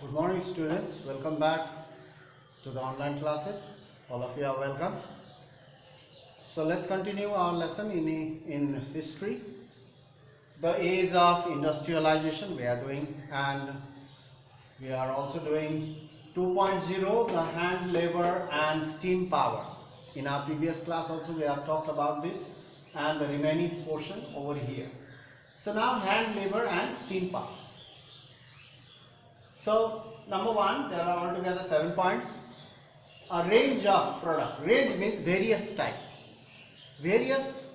Good morning, students. Welcome back to the online classes. All of you are welcome. So let's continue our lesson in history. The age of industrialization we are doing, and we are also doing 2.0, the hand labor and steam power. In our previous class also we have talked about this, and the remaining portion over here. So now hand labor and steam power. So number one, there are altogether 7 points. A range of product. Range means various types. Various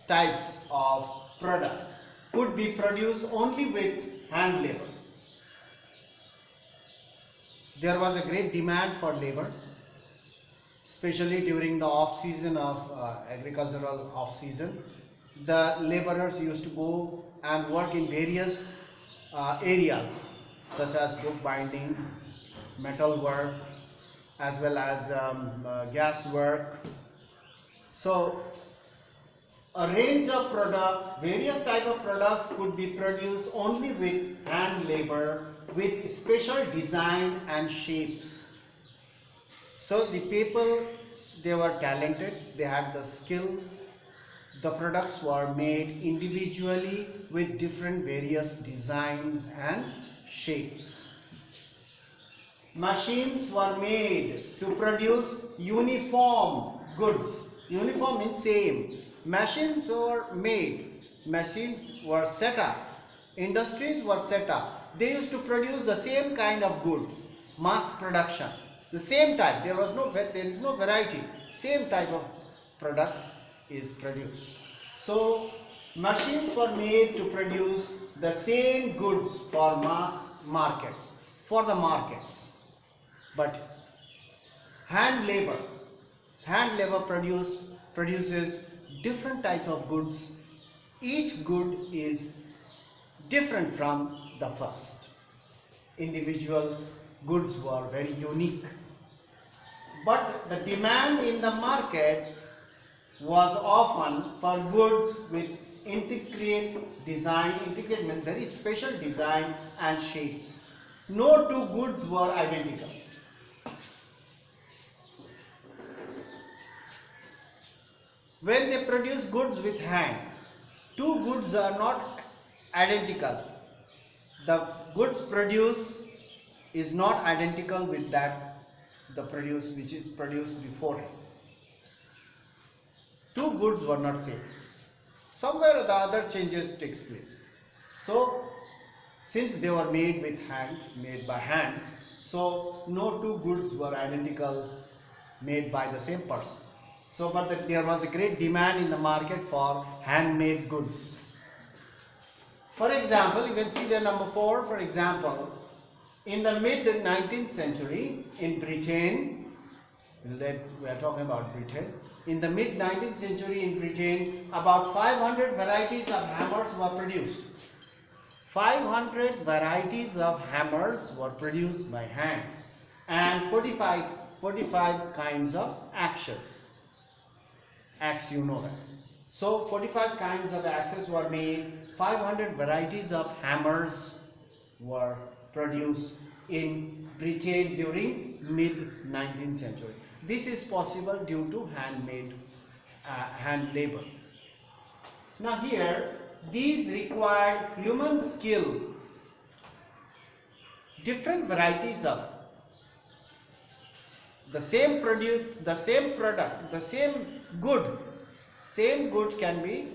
types of products could be produced only with hand labor. There was a great demand for labor, especially during the off season of agricultural off season. The laborers used to go and work in various areas such as bookbinding, metal work, as well as gas work. So a range of products, various type of products could be produced only with hand labor, with special design and shapes. So the people, they were talented, they had the skill. The products were made individually with different various designs and shapes. Machines were made to produce uniform goods. Uniform means same. Machines were made. Machines were set up. Industries were set up. They used to produce the same kind of good. Mass production. The same type. There is no variety. Same type of product is produced. So machines were made to produce the same goods for mass markets, for the markets. But hand labor produces different type of goods. Each good is different from the first. Individual goods were very unique. But the demand in the market was often for goods with intricate design. Intricate means very special design and shapes. No two goods were identical. When they produce goods with hand, two goods are not identical. The goods produced is not identical with which is produced beforehand. Two goods were not same. Somewhere or the other changes takes place. So since they were made by hands, so no two goods were identical, made by the same person. So but there was a great demand in the market for handmade goods. For example, you can see there number 4. For example, in the mid 19th century in Britain, we are talking about Britain. In the mid 19th century in Britain, about 500 varieties of hammers were produced. 500 varieties of hammers were produced by hand, and 45 kinds of axes. Axe, you know that. So 45 kinds of axes were made. 500 varieties of hammers were produced in Britain during mid 19th century. This is possible due to hand labor. Now here, these required human skill. Different varieties of the same product, the same good can be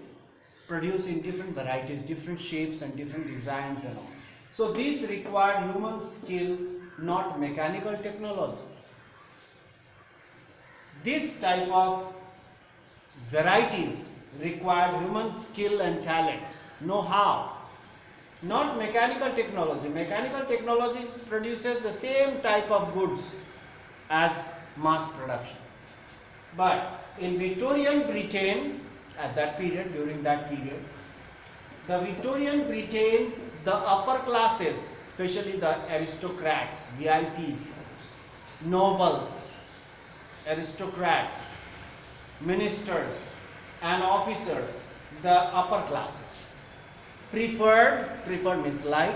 produced in different varieties, different shapes and different designs and all. So these required human skill, not mechanical technology. This type of varieties required human skill and talent, know-how, not mechanical technology. Mechanical technology produces the same type of goods as mass production. But in Victorian Britain, during that period, the Victorian Britain, the upper classes, especially the aristocrats, VIPs, nobles, aristocrats, ministers and officers, the upper classes, preferred means like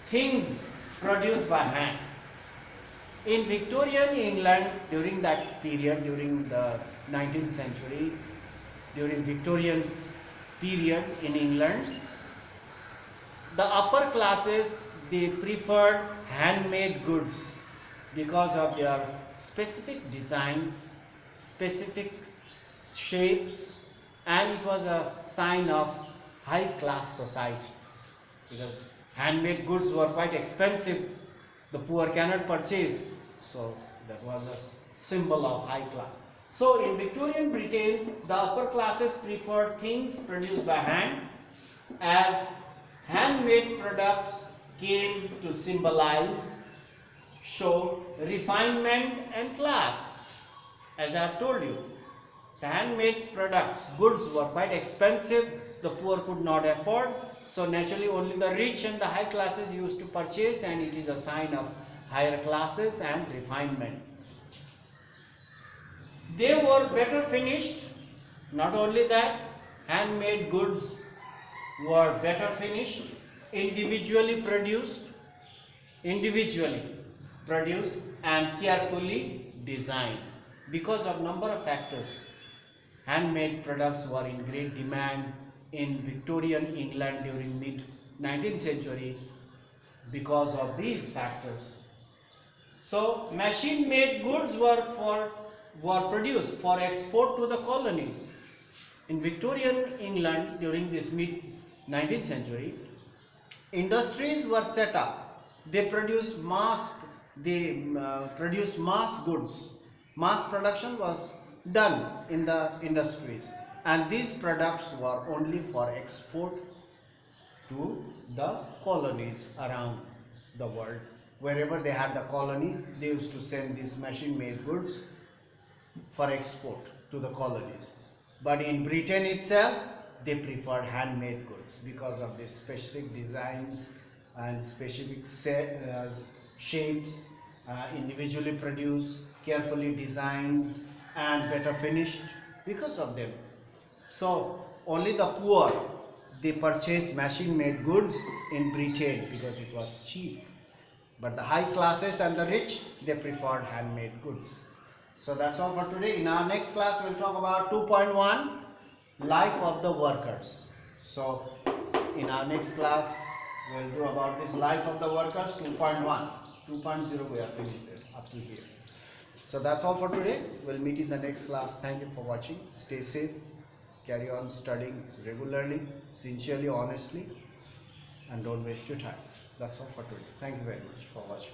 things produced by hand. In Victorian England, during that period, during the 19th century, during Victorian period in England, the upper classes, they preferred handmade goods because of their specific designs, specific shapes, and it was a sign of high class society, because handmade goods were quite expensive, the poor cannot purchase, so that was a symbol of high class. So in Victorian Britain, the upper classes preferred things produced by hand, as handmade products came to symbolize, show refinement and class, as I have told you. So handmade products, goods were quite expensive, the poor could not afford, so naturally only the rich and the high classes used to purchase, and it is a sign of higher classes and refinement. They were better finished. Not only that, handmade goods were better finished, individually produced and carefully designed. Because of number of factors, handmade products were in great demand in Victorian England during mid 19th century because of these factors. So machine made goods were produced for export to the colonies. In Victorian England during this mid 19th century, industries were set up. They produced mass goods. Mass production was done in the industries, and these products were only for export to the colonies around the world. Wherever they had the colony, they used to send these machine made goods for export to the colonies. But in Britain itself, they preferred handmade goods because of the specific designs and specific shapes, individually produced, carefully designed and better finished because of them. So only the poor, they purchased machine made goods in Britain because it was cheap. But the high classes and the rich, they preferred handmade goods. So that's all for today. In our next class, we'll talk about 2.1, life of the workers. So in our next class, we'll do about this life of the workers 2.1. 2.0 we are finished there, up to here. So that's all for today. We'll meet in the next class. Thank you for watching. Stay safe. Carry on studying regularly, sincerely, honestly, and don't waste your time. That's all for today. Thank you very much for watching.